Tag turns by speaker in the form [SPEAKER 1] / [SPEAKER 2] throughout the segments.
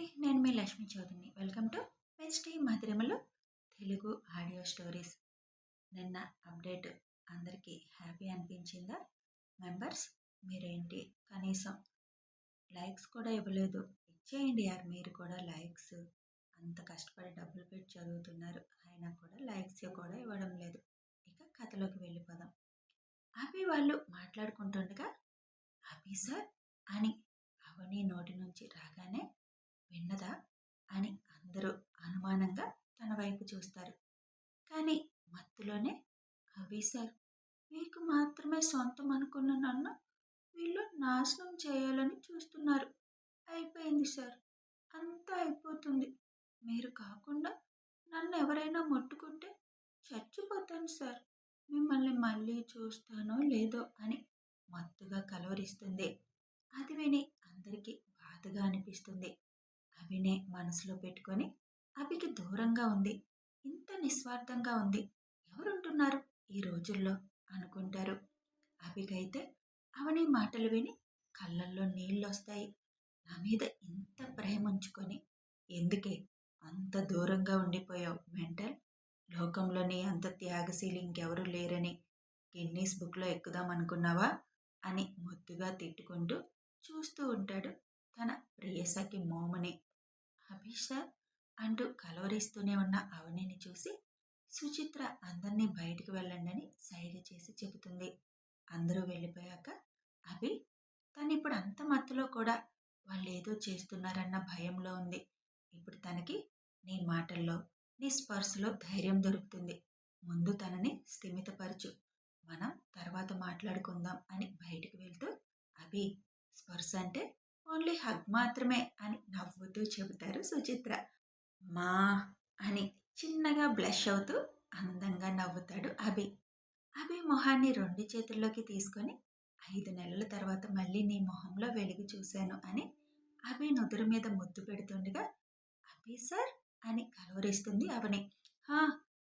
[SPEAKER 1] అండి. నేను మీ లక్ష్మీ చౌదరిని. వెల్కమ్ టు వెస్టీ మధురిమలు తెలుగు ఆడియో స్టోరీస్. నిన్న అప్డేట్ అందరికీ హ్యాపీ అనిపించిందా? మెంబర్స్ మీరేంటి కనీసం లైక్స్ కూడా ఇవ్వలేదు. ఇచ్చేయండి యార్ మీరు కూడా లైక్స్. అంత కష్టపడి డబ్బులు పెట్టి చదువుతున్నారు, అయినా కూడా లైక్స్ కూడా ఇవ్వడం లేదు. ఇక కథలోకి వెళ్ళిపోదాం. అభి వాళ్ళు మాట్లాడుకుంటుండగా అభి సార్ అని అవని నోటి నుంచి రాగానే విన్నదా అని అందరూ అనుమానంగా తన వైపు చూస్తారు. కానీ మత్తులోనే అభి సార్, మీకు మాత్రమే సొంతం అనుకున్న నన్ను వీళ్ళు నాశనం చేయాలని చూస్తున్నారు. అయిపోయింది సార్, అంతా అయిపోతుంది. మీరు కాకుండా నన్ను ఎవరైనా ముట్టుకుంటే చచ్చిపోతాను సార్. మిమ్మల్ని మళ్ళీ చూస్తానో లేదో అని మత్తుగా కలవరిస్తుంది. అది విని అందరికీ బాధగా అనిపిస్తుంది. అభినే మనసులో పెట్టుకొని అభికి దూరంగా ఉంది. ఇంత నిస్వార్థంగా ఉంది ఎవరుంటున్నారు ఈ రోజుల్లో అనుకుంటారు. అభికైతే అవని మాటలు విని కళ్ళల్లో నీళ్ళొస్తాయి. నా మీద ఇంత ప్రేమ ఉంచుకొని ఎందుకే అంత దూరంగా ఉండిపోయావు మెంటల్? లోకంలోని అంత త్యాగశీలి ఇంకెవరూ లేరని గిన్నీస్ బుక్లో ఎక్కుదామనుకున్నావా అని ముద్దుగా తిట్టుకుంటూ చూస్తూ ఉంటాడు తన ప్రియసఖి మోముని. అభి సార్ అంటూ కలవరిస్తూనే ఉన్న అవనిని చూసి సుచిత్ర అందరినీ బయటికి వెళ్ళండి సైగ చేసి చెబుతుంది. అందరూ వెళ్ళిపోయాక అభి తనిప్పుడు అంత మత్తులో కూడా వాళ్ళేదో చేస్తున్నారన్న భయంలో ఉంది. ఇప్పుడు తనకి నీ మాటల్లో నీ స్పర్శలో ధైర్యం దొరుకుతుంది. ముందు తనని స్థిమితపరచు, మనం తర్వాత మాట్లాడుకుందాం అని బయటికి వెళ్తూ అభి స్పర్శ అంటే ఓన్లీ హగ్ మాత్రమే అని నవ్వుతూ చెబుతారు సుచిత్ర. మా అని చిన్నగా బ్లష్ అవుతూ అందంగా నవ్వుతాడు అభి. అభి మొహాన్ని 2 చేతుల్లోకి తీసుకొని 5 నెలల తర్వాత మళ్ళీ నీ మొహంలో వెలుగు చూశాను అని అభి నుదురు మీద ముద్దు పెడుతుండగా అభి సార్ అని కలవరిస్తుంది అవని. హా,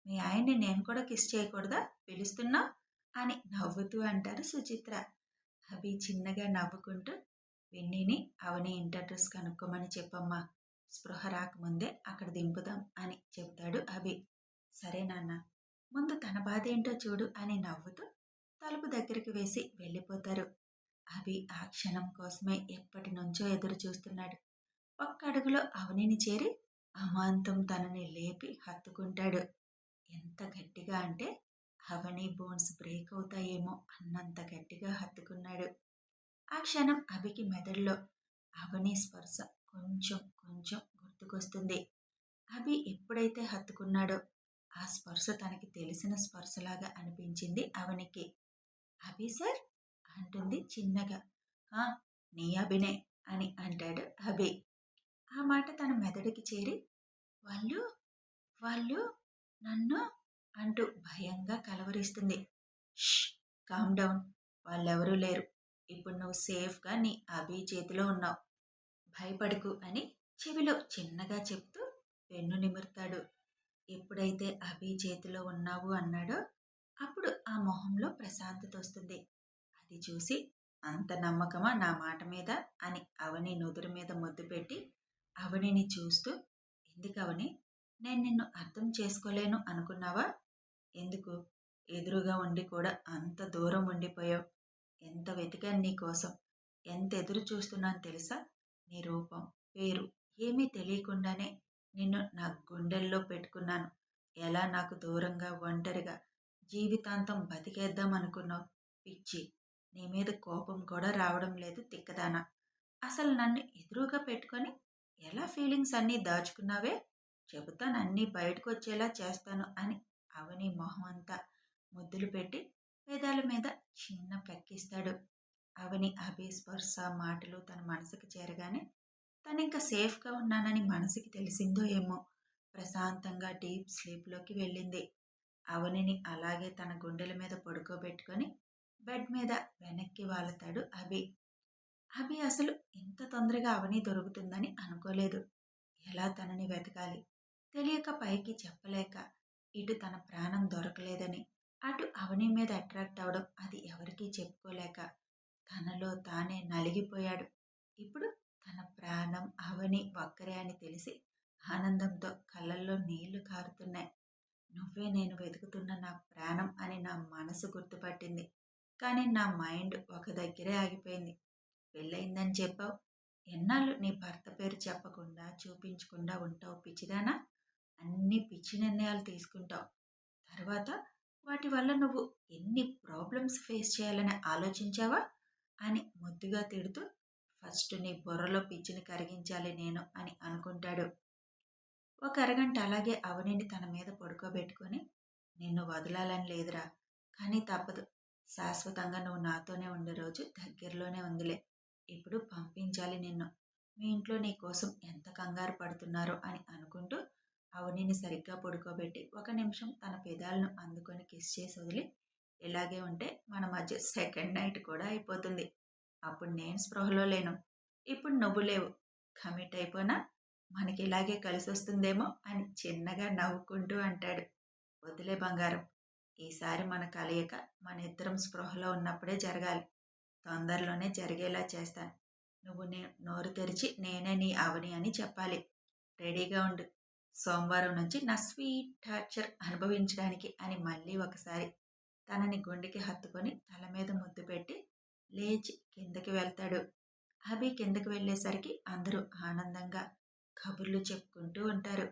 [SPEAKER 1] మీ ఆయన్ని నేను కూడా కిస్ చేయకూడదా పిలుస్తున్నా అని నవ్వుతూ అంటారు సుచిత్ర. అభి చిన్నగా నవ్వుకుంటూ విన్నీని అవని ఇంటర్డ్రెస్ కనుక్కోమని చెప్పమ్మా, స్పృహ రాకముందే అక్కడ దింపుదాం అని చెప్తాడు అభి. సరే నాన్న, ముందు తన బాధ ఏంటో చూడు అని నవ్వుతూ తలుపు దగ్గరికి వేసి వెళ్ళిపోతారు. అభి ఆ క్షణం కోసమే ఎప్పటి నుంచో ఎదురు చూస్తున్నాడు. ఒక్క అడుగులో అవనిని చేరి అమాంతం తనని లేపి హత్తుకుంటాడు. ఎంత గట్టిగా అంటే అవని బోన్స్ బ్రేక్ అవుతాయేమో అన్నంత గట్టిగా హత్తుకున్నాడు. ఆ క్షణం అభికి మెదడులో అవని స్పర్శ కొంచెం కొంచెం గుర్తుకొస్తుంది. అభి ఎప్పుడైతే హత్తుకున్నాడో ఆ స్పర్శ తనకి తెలిసిన స్పర్శలాగా అనిపించింది అవనికి. అభి సార్ అంటుంది చిన్నగా. నీ అభినే అని అంటాడు అభి. ఆ మాట తన మెదడుకి చేరి వాళ్ళు వాళ్ళు నన్ను అంటూ భయంగా కలవరిస్తుంది. ష్, కామ్ డౌన్, వాళ్ళెవరూ లేరు. ఇప్పుడు నువ్వు సేఫ్గా నీ అభి చేతిలో ఉన్నావు, భయపడకు అని చెవిలో చిన్నగా చెప్తూ వెన్ను నిమురుతాడు. ఎప్పుడైతే అభి చేతిలో ఉన్నావు అన్నాడో అప్పుడు ఆ మొహంలో ప్రశాంతత వస్తుంది. అది చూసి అంత నమ్మకమా నా మాట మీద అని అవని నుదురు మీద ముద్దు పెట్టి అవనిని చూస్తూ, ఎందుకు అవని, నేను నిన్ను అర్థం చేసుకోలేను అనుకున్నావా? ఎందుకు ఎదురుగా ఉండి కూడా అంత దూరం ఉండిపోయావు? ఎంత వెతికాను నీ కోసం, ఎంత ఎదురు చూస్తున్నాను తెలుసా? నీ రూపం పేరు ఏమీ తెలియకుండానే నిన్ను నా గుండెల్లో పెట్టుకున్నాను. ఎలా నాకు దూరంగా ఒంటరిగా జీవితాంతం బతికేద్దాం అనుకున్నావు? పిచ్చి, నీ మీద కోపం కూడా రావడం లేదు తిక్కదానా. అసలు నన్ను ఎదురుగా పెట్టుకొని ఎలా ఫీలింగ్స్ అన్నీ దాచుకున్నావే, చెబుతాను, అన్నీ బయటకు వచ్చేలా చేస్తాను అని అవని మొహం అంతా ముద్దులు పెట్టి పెదాల మీద చిన్న పెక్కిస్తాడు. అవని అభి స్పర్శ మాటలు తన మనసుకు చేరగానే తనింక సేఫ్గా ఉన్నానని మనసుకి తెలిసిందో ఏమో ప్రశాంతంగా డీప్ స్లీప్లోకి వెళ్ళింది. అవనిని అలాగే తన గుండెల మీద పడుకోబెట్టుకొని బెడ్ మీద వెనక్కి వాలుతాడు అభి. అభి అసలు ఇంత తొందరగా అవని దొరుకుతుందని అనుకోలేదు. ఎలా తనని వెతకాలి తెలియక, పైకి చెప్పలేక, ఇటు తన ప్రాణం దొరకలేదని అటు అవని మీద అట్రాక్ట్ అవడం అది ఎవరికీ చెప్పుకోలేక తనలో తానే నలిగిపోయాడు. ఇప్పుడు తన ప్రాణం అవని ఒక్కరే అని తెలిసి ఆనందంతో కళ్ళల్లో నీళ్లు కారుతున్నాయి. నువ్వే నేను వెతుకుతున్న నా ప్రాణం అని నా మనసు గుర్తుపట్టింది. కానీ నా మైండ్ ఒక దగ్గరే ఆగిపోయింది. పెళ్ళయిందని చెప్పావు. ఎన్నాళ్ళు నీ భర్త పేరు చెప్పకుండా, చూపించకుండా ఉంటావు పిచ్చిదానా? అన్ని పిచ్చి నిర్ణయాలు తీసుకుంటావు. తర్వాత వాటి వల్ల నువ్వు ఎన్ని ప్రాబ్లమ్స్ ఫేస్ చేయాలని ఆలోచించావా? అని ముద్దుగా తిడుతూ ఫస్ట్ నీ బుర్రలో పిచ్చిని కరిగించాలి నేను అని అనుకుంటాడు. ఒక అరగంట అలాగే అవనిని తన మీద పడుకోబెట్టుకొని, నిన్ను వదలాలని లేదురా, కానీ తప్పదు. శాశ్వతంగా నువ్వు నాతోనే ఉండే రోజు దగ్గరలోనే ఉందిలే. ఇప్పుడు పంపించాలి నిన్ను. మీ ఇంట్లో నీ కోసం ఎంత కంగారు పడుతున్నారో అని అనుకుంటూ అవనిని సరిగ్గా పడుకోబెట్టి 1 నిమిషం తన పెదాలను అందుకొని కిస్ చేసి వదిలి, ఇలాగే ఉంటే మన మధ్య సెకండ్ నైట్ కూడా అయిపోతుంది. అప్పుడు నేను స్పృహలో లేను. ఇప్పుడు నువ్వు లేవు. కమిట్ అయిపోనా? మనకి ఇలాగే కలిసొస్తుందేమో అని చిన్నగా నవ్వుకుంటూ అంటాడు. వదిలే బంగారం. ఈసారి మన కలయిక మన ఇద్దరం స్పృహలో ఉన్నప్పుడే జరగాలి. తొందరలోనే జరిగేలా చేస్తాను. నువ్వు నోరు తెరిచి నేనే నీ అవని అని చెప్పాలి. రెడీగా ఉండు. సోమవారం నుంచి నా స్వీట్ టార్చర్ అనుభవించడానికి అని మళ్ళీ ఒకసారి తనని గుండెకి హత్తుకొని తల మీద ముద్దు పెట్టి లేచి కిందకి వెళ్తాడు. అభి కిందకి వెళ్ళేసరికి అందరూ ఆనందంగా కబుర్లు చెప్పుకుంటూ ఉంటారు.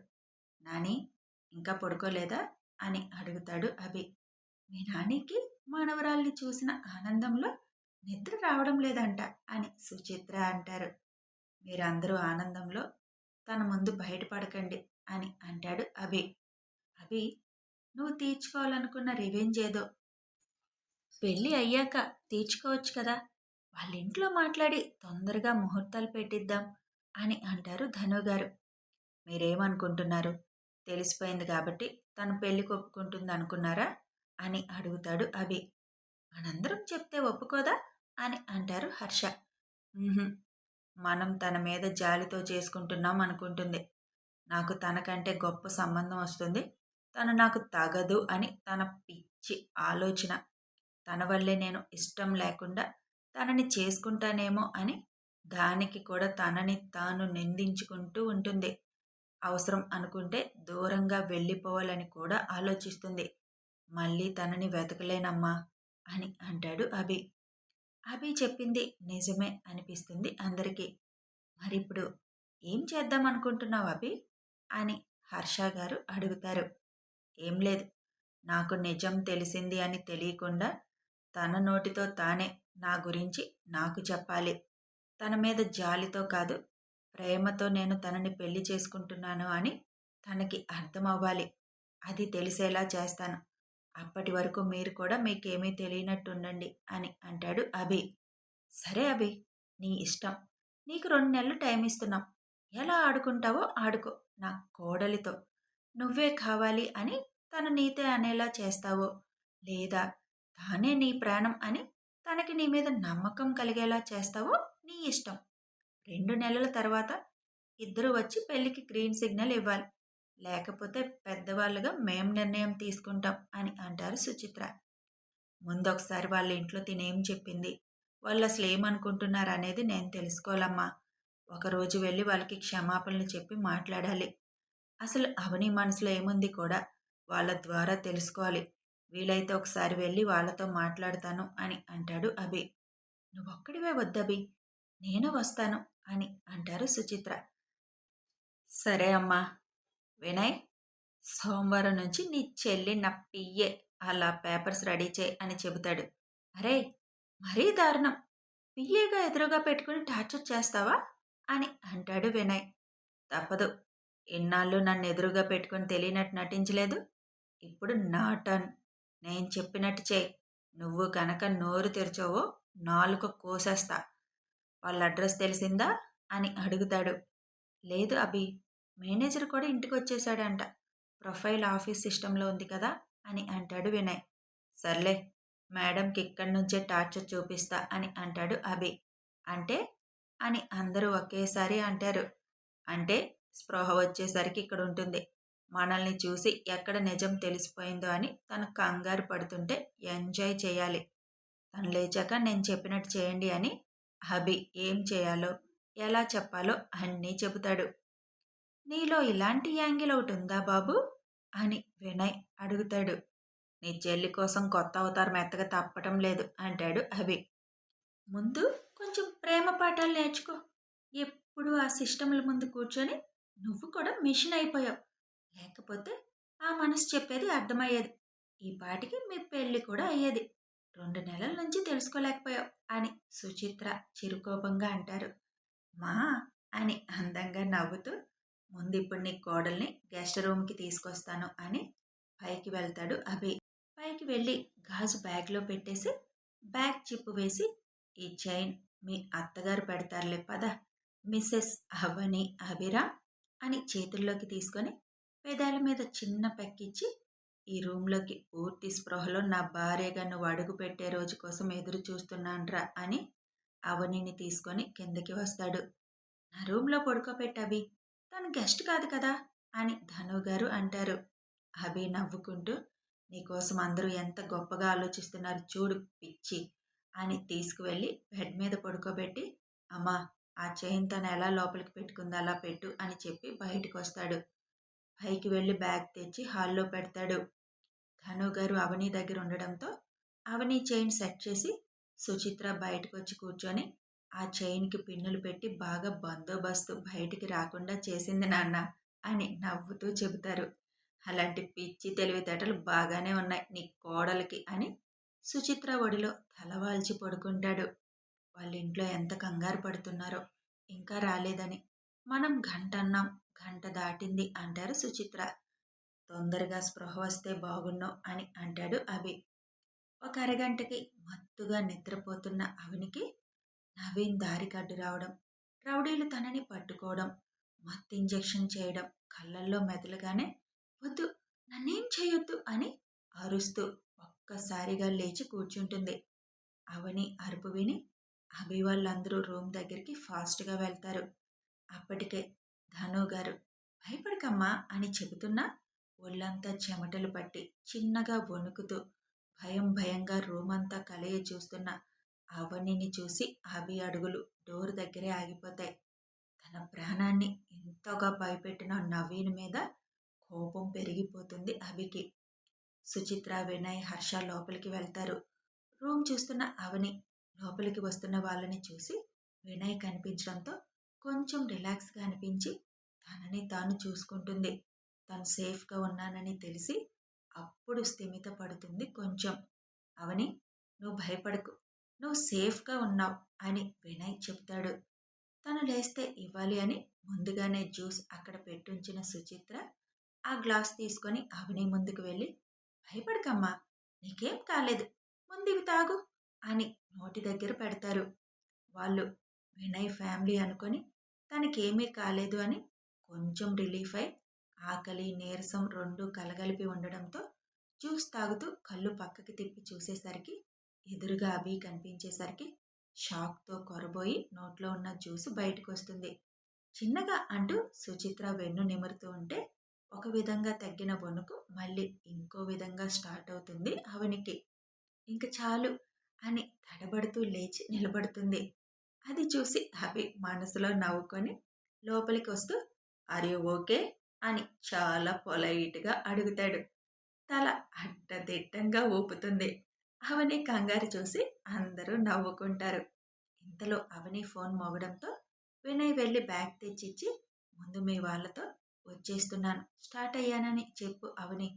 [SPEAKER 1] నాని ఇంకా పడుకోలేదా అని అడుగుతాడు అభి. మీ నానికి మనవరాల్ని చూసిన ఆనందంలో నిద్ర రావడం లేదంట అని సుచిత్ర అంటారు. మీరందరూ ఆనందంలో తన ముందు బయటపడకండి అని అంటాడు అభి. అభి, నువ్వు తీర్చుకోవాలనుకున్న రివెంజ్ ఏదో పెళ్ళి అయ్యాక తీర్చుకోవచ్చు కదా. వాళ్ళ ఇంట్లో మాట్లాడి తొందరగా ముహూర్తాలు పెట్టిద్దాం అని అంటారు ధనుగారు. మీరేమనుకుంటున్నారు? తెలిసిపోయింది కాబట్టి తను పెళ్లి ఒప్పుకుంటుంది అనుకున్నారా అని అడుగుతాడు అభి. మనందరం చెప్తే ఒప్పుకోదా అని అంటారు హర్ష. మనం తన మీద జాలితో చేసుకుంటున్నాం అనుకుంటుంది. నాకు తనకంటే గొప్ప సంబంధం వస్తుంది, తను నాకు తగదు అని తన పిచ్చి ఆలోచన. తన వల్లే నేను ఇష్టం లేకుండా తనని చేసుకుంటానేమో అని దానికి కూడా తనని తాను నిందించుకుంటూ ఉంటుంది. అవసరం అనుకుంటే దూరంగా వెళ్ళిపోవాలని కూడా ఆలోచిస్తుంది. మళ్ళీ తనని వెతకలేనమ్మా అని అంటాడు అభి. అభి చెప్పింది నిజమే అనిపిస్తుంది అందరికీ. మరిప్పుడు ఏం చేద్దాం అనుకుంటున్నావు అభి అని హర్ష గారు అడుగుతారు. ఏం లేదు, నాకు నిజం తెలిసింది అని తెలియకుండా తన నోటితో తానే నా గురించి నాకు చెప్పాలి. తన మీద జాలితో కాదు, ప్రేమతో నేను తనని పెళ్లి చేసుకుంటున్నాను అని తనకి అర్థం అవ్వాలి. అది తెలిసేలా చేస్తాను. అప్పటి వరకు మీరు కూడా మీకేమీ తెలియనట్టుండండి అని అంటాడు అభి. సరే అభి, నీ ఇష్టం. నీకు 2 నెలలు టైం ఇస్తున్నాం. ఎలా ఆడుకుంటావో ఆడుకో నా కోడలితో. నువ్వే కావాలి అని తను నీతే అనేలా చేస్తావో, లేదా తానే నీ ప్రాణం అని తనకి నీ మీద నమ్మకం కలిగేలా చేస్తావో నీ ఇష్టం. 2 నెలల తర్వాత ఇద్దరు వచ్చి పెళ్లికి గ్రీన్ సిగ్నల్ ఇవ్వాలి. లేకపోతే పెద్దవాళ్ళుగా మేం నిర్ణయం తీసుకుంటాం అని అంటారు సుచిత్ర. ముందొకసారి వాళ్ళ ఇంట్లో తినేం చెప్పింది, వాళ్ళు అసలు ఏమనుకుంటున్నారు అనేది నేను తెలుసుకోవాలమ్మా. ఒకరోజు వెళ్ళి వాళ్ళకి క్షమాపణలు చెప్పి మాట్లాడాలి. అసలు అవని మనసులో ఏముంది కూడా వాళ్ళ ద్వారా తెలుసుకోవాలి. వీలైతే ఒకసారి వెళ్ళి వాళ్ళతో మాట్లాడతాను అని అంటాడు అభి. నువ్వొక్కడివే వద్దభి, నేను వస్తాను అని అంటారు సుచిత్ర. సరే అమ్మా. వినయ్, సోమవారం నుంచి నీ చెల్లి నా పియ్యే, అలా పేపర్స్ రెడీ చేయి అని చెబుతాడు. అరే, మరీ దారుణం. పియ్యేగా ఎదురుగా పెట్టుకుని టార్చర్ చేస్తావా అని అంటాడు వినయ్. తప్పదు. ఇన్నాళ్ళు నన్ను ఎదురుగా పెట్టుకుని తెలియనట్టు నటించలేదు. ఇప్పుడు నా టర్న్. నేను చెప్పినట్టు చేయి. నువ్వు కనుక నోరు తెరిచావో నాలుక కోసేస్తా. వాళ్ళ అడ్రస్ తెలిసిందా అని అడుగుతాడు. లేదు అభి, మేనేజర్ కూడా ఇంటికి వచ్చేసాడంట. ప్రొఫైల్ ఆఫీస్ సిస్టంలో ఉంది కదా అని అంటాడు వినయ్. సర్లే, మేడంకి ఇక్కడి నుంచే టార్చర్ చూపిస్తా అని అంటాడు అభి. అంటే అని అందరూ ఒకేసారి అంటారు. అంటే స్పృహ వచ్చేసరికి ఇక్కడ ఉంటుంది. మనల్ని చూసి ఎక్కడ నిజం తెలిసిపోయిందో అని తను కంగారు పడుతుంటే ఎంజాయ్ చేయాలి. తను లేచాక నేను చెప్పినట్టు చేయండి అని అభి ఏం చేయాలో ఎలా చెప్పాలో అన్నీ చెబుతాడు. నీలో ఇలాంటి యాంగిల్ ఒకటుందా బాబు? అని వినయ్ అడుగుతాడు. నీ చెల్లి కోసం కొత్త అవతారం ఎత్తక తప్పటం లేదు అంటాడు అభి. ముందు కొంచెం ప్రేమ పాఠాలు నేర్చుకో. ఎప్పుడు ఆ సిస్టమ్ల ముందు కూర్చొని నువ్వు కూడా మిషన్ అయిపోయావు. లేకపోతే ఆ మనసు చెప్పేది అర్థమయ్యేది. ఈ పాటికి మీ పెళ్లి కూడా అయ్యేది. 2 నెలల నుంచి తెలుసుకోలేకపోయావు అని సుచిత్ర చిరుకోపంగా అంటారు. మా అని అందంగా నవ్వుతూ ముందు ఇప్పుడు నీ కోడల్ని గెస్ట్ రూమ్కి తీసుకొస్తాను అని పైకి వెళ్తాడు అభి. పైకి వెళ్ళి గాజు బ్యాగ్లో పెట్టేసి బ్యాగ్ చిప్పు వేసి ఈ చైన్ మీ అత్తగారు పెడతారులే పద మిస్సెస్ అవని అభిరామ్ అని చేతుల్లోకి తీసుకొని పెదాల మీద చిన్న పెక్కిచ్చి ఈ రూమ్లోకి పూర్తి స్పృహలో నా భార్యగా నువ్వు అడుగు పెట్టే రోజు కోసం ఎదురు చూస్తున్నాన్రా అని అవనిని తీసుకొని కిందకి వస్తాడు. నా రూమ్లో పడుకోబెట్టి అభి, తను గెస్ట్ కాదు కదా అని ధను గారు అంటారు. అభి నవ్వుకుంటూ నీకోసం అందరూ ఎంత గొప్పగా ఆలోచిస్తున్నారు చూడు పిచ్చి అని తీసుకువెళ్ళి బెడ్ మీద పడుకోబెట్టి అమ్మా ఆ చైన్ తను ఎలా లోపలికి పెట్టుకుందో అలా పెట్టు అని చెప్పి బయటకు వస్తాడు. పైకి వెళ్ళి బ్యాగ్ తెచ్చి హాల్లో పెడతాడు. ధను గారు అవని దగ్గర ఉండడంతో అవని చైన్ సెట్ చేసి సుచిత్ర బయటకు వచ్చి కూర్చొని ఆ చైన్కి పిన్నులు పెట్టి బాగా బందోబస్తు బయటికి రాకుండా చేసింది నాన్న అని నవ్వుతూ చెబుతారు. అలాంటి పిచ్చి తెలివితేటలు బాగానే ఉన్నాయి నీ కోడలికి అని సుచిత్ర ఒడిలో తలవాల్చి పడుకుంటాడు. వాళ్ళ ఇంట్లో ఎంత కంగారు పడుతున్నారో ఇంకా రాలేదని. మనం గంట అన్నాం, గంట దాటింది అంటారు సుచిత్ర. తొందరగా స్పృహ వస్తే బాగున్నావు అని అంటాడు అభి. ఒక అరగంటకి మత్తుగా నిద్రపోతున్న అవనికి నవీన్ దారికి అడ్డు రావడం, రౌడీలు తనని పట్టుకోవడం, మత్తు ఇంజెక్షన్ చేయడం కళ్ళల్లో మెదలగానే వద్దు నన్నేం చేయొద్దు అని అరుస్తూ ఒక్కసారిగా లేచి కూర్చుంటుంది. అవని అరుపు విని అభి వాళ్ళందరూ రూమ్ దగ్గరికి ఫాస్ట్గా వెళ్తారు. అప్పటికే ధను గారు భయపడకమ్మా అని చెబుతున్నా ఒళ్ళంతా చెమటలు పట్టి చిన్నగా వణుకుతూ భయంగా రూమంతా కలయి చూస్తున్న అవనిని చూసి అభి అడుగులు డోర్ దగ్గరే ఆగిపోతాయి. తన ప్రాణాన్ని ఎంతగా భయపెట్టిన నవీన్ మీద కోపం పెరిగిపోతుంది అభికి. సుచిత్ర వినయ్ హర్ష లోపలికి వెళ్తారు. రూమ్ చూస్తున్న అవని లోపలికి వస్తున్న వాళ్ళని చూసి వినయ్ కనిపించడంతో కొంచెం రిలాక్స్గా అనిపించి తనని తాను చూసుకుంటుంది. తను సేఫ్గా ఉన్నానని తెలిసి అప్పుడు స్థిమిత పడుతుంది కొంచెం. అవని నువ్వు భయపడకు, నువ్వు సేఫ్గా ఉన్నావు అని వినయ్ చెప్తాడు. తను లేస్తే ఇవ్వాలి అని ముందుగానే జ్యూస్ అక్కడ పెట్టుంచిన సుచిత్ర ఆ గ్లాస్ తీసుకొని అవని ముందుకు వెళ్ళి భయపడకమ్మా నీకేం కాలేదు ముందు ఇవి తాగు అని నోటి దగ్గర పెడతారు. వాళ్ళు వినయ్ ఫ్యామిలీ అనుకొని తనకేమీ కాలేదు అని కొంచెం రిలీఫ్ అయి ఆకలి నీరసం రెండు కలగలిపి ఉండడంతో జ్యూస్ తాగుతూ కళ్ళు పక్కకి తిప్పి చూసేసరికి ఎదురుగా అభి కనిపించేసరికి షాక్తో కొరబోయి నోట్లో ఉన్న జ్యూస్ బయటకు వస్తుంది. చిన్నగా అంటూ సుచిత్ర వెన్ను నిమురుతూ ఉంటే ఒక విధంగా తగ్గిన వణుకు మళ్ళీ ఇంకో విధంగా స్టార్ట్ అవుతుంది అవనికి. ఇంక చాలు అని తడబడుతూ లేచి నిలబడుతుంది. అది చూసి అభి మనసులో నవ్వుకొని లోపలికి వస్తూ ఆర్ యు ఓకే అని చాలా పొలైట్గా అడుగుతాడు. తల అడ్డదిడ్డంగా ఊపుతుంది. అవని కంగారు చూసి అందరూ నవ్వుకుంటారు. ఇంతలో అవని ఫోన్ మోగడంతో వినయ్ వెళ్ళి బ్యాగ్ తెచ్చిచ్చి ముందు మీ వాళ్ళతో వచ్చేస్తున్నాను స్టార్ట్ అయ్యానని చెప్పు అవని,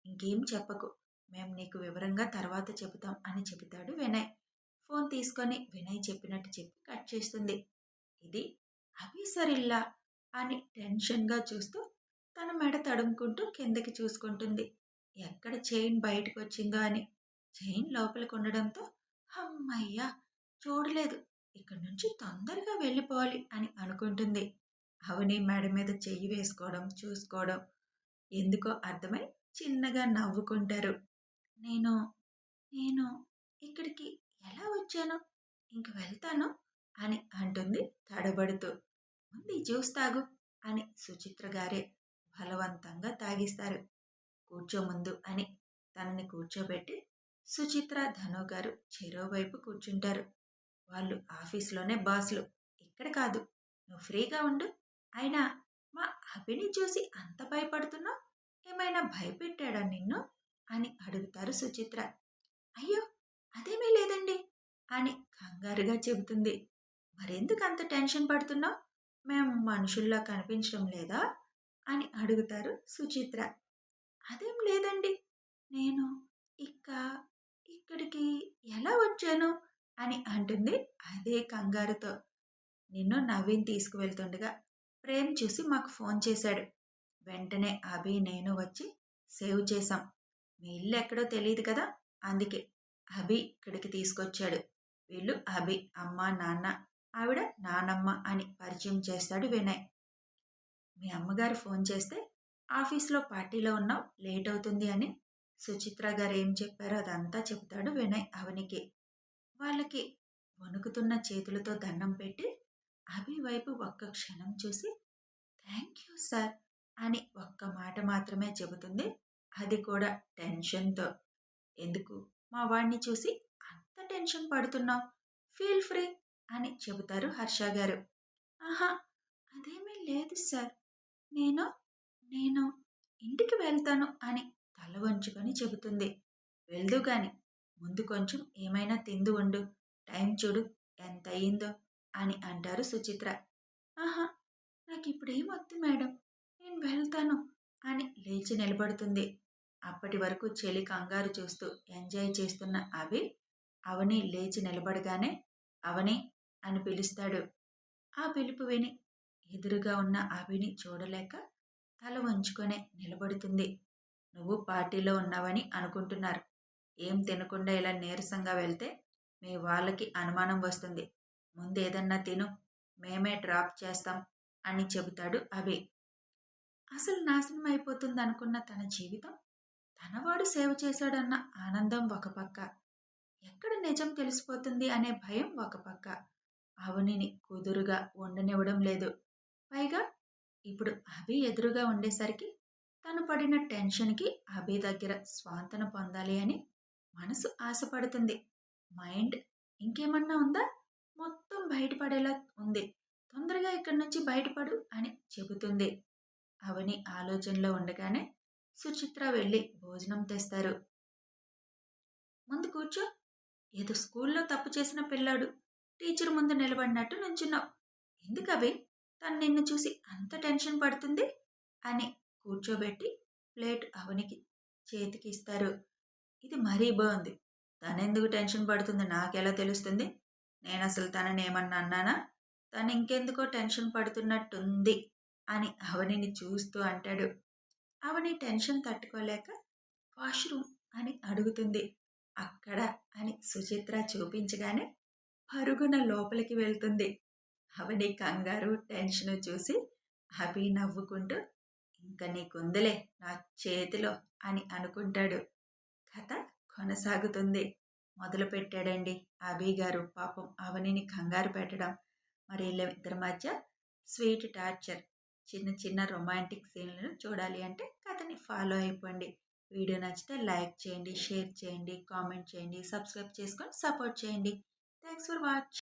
[SPEAKER 1] ఇంకేం చెప్పకు, మేము నీకు వివరంగా తర్వాత చెబుతాం అని చెబుతాడు వినయ్. ఫోన్ తీసుకొని వినయ్ చెప్పినట్టు చెప్పి కట్ చేస్తుంది. ఇది అభిసరిల్లా అని టెన్షన్గా చూస్తూ తన మెడ తడుముకుంటూ కిందకి చూసుకుంటుంది. ఎక్కడ చైన్ బయటకు వచ్చిందో అని. చైన్ లోపలికి ఉండడంతో అమ్మయ్యా చూడలేదు, ఇక్కడి నుంచి తొందరగా వెళ్ళిపోవాలి అని అనుకుంటుంది. అవని మెడ మీద చెయ్యి వేసుకోవడం చూసుకోవడం ఎందుకో అర్థమై చిన్నగా నవ్వుకుంటారు. నేను నేను ఇక్కడికి ఎలా వచ్చాను, ఇంక వెళ్తాను అని అంటుంది తడబడుతూ. ముందు ఈ జ్యూస్ తాగు అని సుచిత్ర గారే బలవంతంగా తాగిస్తారు. కూర్చో ముందు అని తనని కూర్చోబెట్టి సుచిత్ర ధను గారు చెరోవైపు కూర్చుంటారు. వాళ్ళు ఆఫీస్లోనే బాసులు, ఇక్కడ కాదు నువ్వు ఫ్రీగా ఉండు. అయినా మా అభిని చూసి అంత భయపడుతున్నావు? ఏమైనా భయపెట్టాడా నిన్ను? అని అడుగుతారు సుచిత్ర. అయ్యో! అదేమీ లేదండి అని కంగారుగా చెబుతుంది. మరెందుకు అంత టెన్షన్ పడుతున్నావు? మేం మనుషుల్లా కనిపించడం లేదా? అని అడుగుతారు సుచిత్ర. అదేం లేదండి. నేను ఇక్క ఇక్కడికి ఎలా వచ్చాను? అని అంటుంది అదే కంగారుతో. నిన్ను నవీన్ తీసుకువెళ్తుండగా ప్రేమ్ చూసి మాకు ఫోన్ చేశాడు. వెంటనే అభి నేను వచ్చి సేవ్ చేశాం. మీ ఇల్లు ఎక్కడో తెలియదు కదా, అందుకే అభి ఇక్కడికి తీసుకొచ్చాడు. వీళ్ళు అభి అమ్మ నాన్న, ఆవిడ నానమ్మ అని పరిచయం చేస్తాడు వినయ్. మీ అమ్మగారు ఫోన్ చేస్తే ఆఫీస్లో పార్టీలో ఉన్నావు, లేట్ అవుతుంది అని సుచిత్ర గారు ఏం చెప్పారో అదంతా చెప్తాడు వినయ్ అవనికి. వాళ్ళకి వణుకుతున్న చేతులతో దండం పెట్టి అభి వైపు ఒక్క క్షణం చూసి థ్యాంక్ యూ సార్ అని ఒక్క మాట మాత్రమే చెబుతుంది. అది కూడా టెన్షన్తో. ఎందుకు మా వాడిని చూసి అంత టెన్షన్ పడుతున్నావు? ఫీల్ ఫ్రీ అని చెబుతారు హర్ష గారు. ఆహా, అదేమీ లేదు సార్. నేను నేను ఇంటికి వెళ్తాను అని తల వంచుకొని చెబుతుంది. వెళ్దు గాని ముందు కొంచెం ఏమైనా తిందు ఉండు. టైం చూడు ఎంత అయిందో అని అంటారు సుచిత్ర. ఆహా, నాకిప్పుడేమొద్దు మేడం. నేను వెళ్తాను అని లేచి నిలబడుతుంది. అప్పటి వరకు చెలి కంగారు చూస్తూ ఎంజాయ్ చేస్తున్న అభి అవని లేచి నిలబడగానే అవని అని పిలుస్తాడు. ఆ పిలుపు విని ఎదురుగా ఉన్న అభిని చూడలేక తల వంచుకొనే నిలబడుతుంది. నువ్వు పార్టీలో ఉన్నావని అనుకుంటున్నారు. ఏం తినకుండా ఇలా నీరసంగా వెళ్తే మీ వాళ్ళకి అనుమానం వస్తుంది. ముందేదన్నా తిను, మేమే డ్రాప్ చేస్తాం అని చెబుతాడు అభి. అసలు నాశనం అయిపోతుందనుకున్న తన జీవితం తనవాడు సేవ్ చేశాడన్న ఆనందం ఒక పక్క, ఎక్కడ నిజం తెలిసిపోతుంది అనే భయం ఒక పక్క అవనిని కుదురుగా ఉండనివ్వడం లేదు. పైగా ఇప్పుడు అభి ఎదురుగా ఉండేసరికి తను పడిన టెన్షన్కి అభి దగ్గర స్వాంతన పొందాలి అని మనసు ఆశపడుతుంది. మైండ్ ఇంకేమన్నా ఉందా? మొత్తం బయటపడేలా ఉంది. తొందరగా ఇక్కడి నుంచి బయటపడు అని చెబుతుంది. అవని ఆలోచనలో ఉండగానే సుచిత్ర వెళ్ళి భోజనం తెస్తారు. ముందు కూర్చో. ఏదో స్కూల్లో తప్పు చేసిన పిల్లాడు టీచర్ ముందు నిలబడినట్టు నుంచున్నావు. ఎందుకవి తను నిన్ను చూసి అంత టెన్షన్ పడుతుంది అని కూర్చోబెట్టి ప్లేట్ అవనికి చేతికి ఇస్తారు. ఇది మరీ బాగుంది. తనెందుకు టెన్షన్ పడుతుంది నాకెలా తెలుస్తుంది? నేను అసలు తనని ఏమన్నా అన్నానా? తను ఇంకెందుకో టెన్షన్ పడుతున్నట్టుంది అని అవనిని చూస్తూ అంటాడు. అవని టెన్షన్ తట్టుకోలేక వాష్రూమ్ అని అడుగుతుంది. అక్కడ అని సుచిత్ర చూపించగానే పరుగున లోపలికి వెళ్తుంది. అవని కంగారు టెన్షన్ చూసి అభి నవ్వుకుంటూ ఇంక నీకుందిలే నా చేతిలో అని అనుకుంటాడు. కథ కొనసాగుతుంది. మొదలు పెట్టాడండి అభి గారు పాపం అవనిని కంగారు పెట్టడం. మరి వీళ్ళిద్దరి మధ్య స్వీట్ టార్చర్, చిన్న చిన్న రొమాంటిక్ సీన్లను చూడాలి అంటే కథని ఫాలో అయిపోండి. వీడియో నచ్చితే లైక్ చేయండి, షేర్ చేయండి, కామెంట్ చేయండి, సబ్స్క్రైబ్ చేసుకొని సపోర్ట్ చేయండి. Thanks for watching.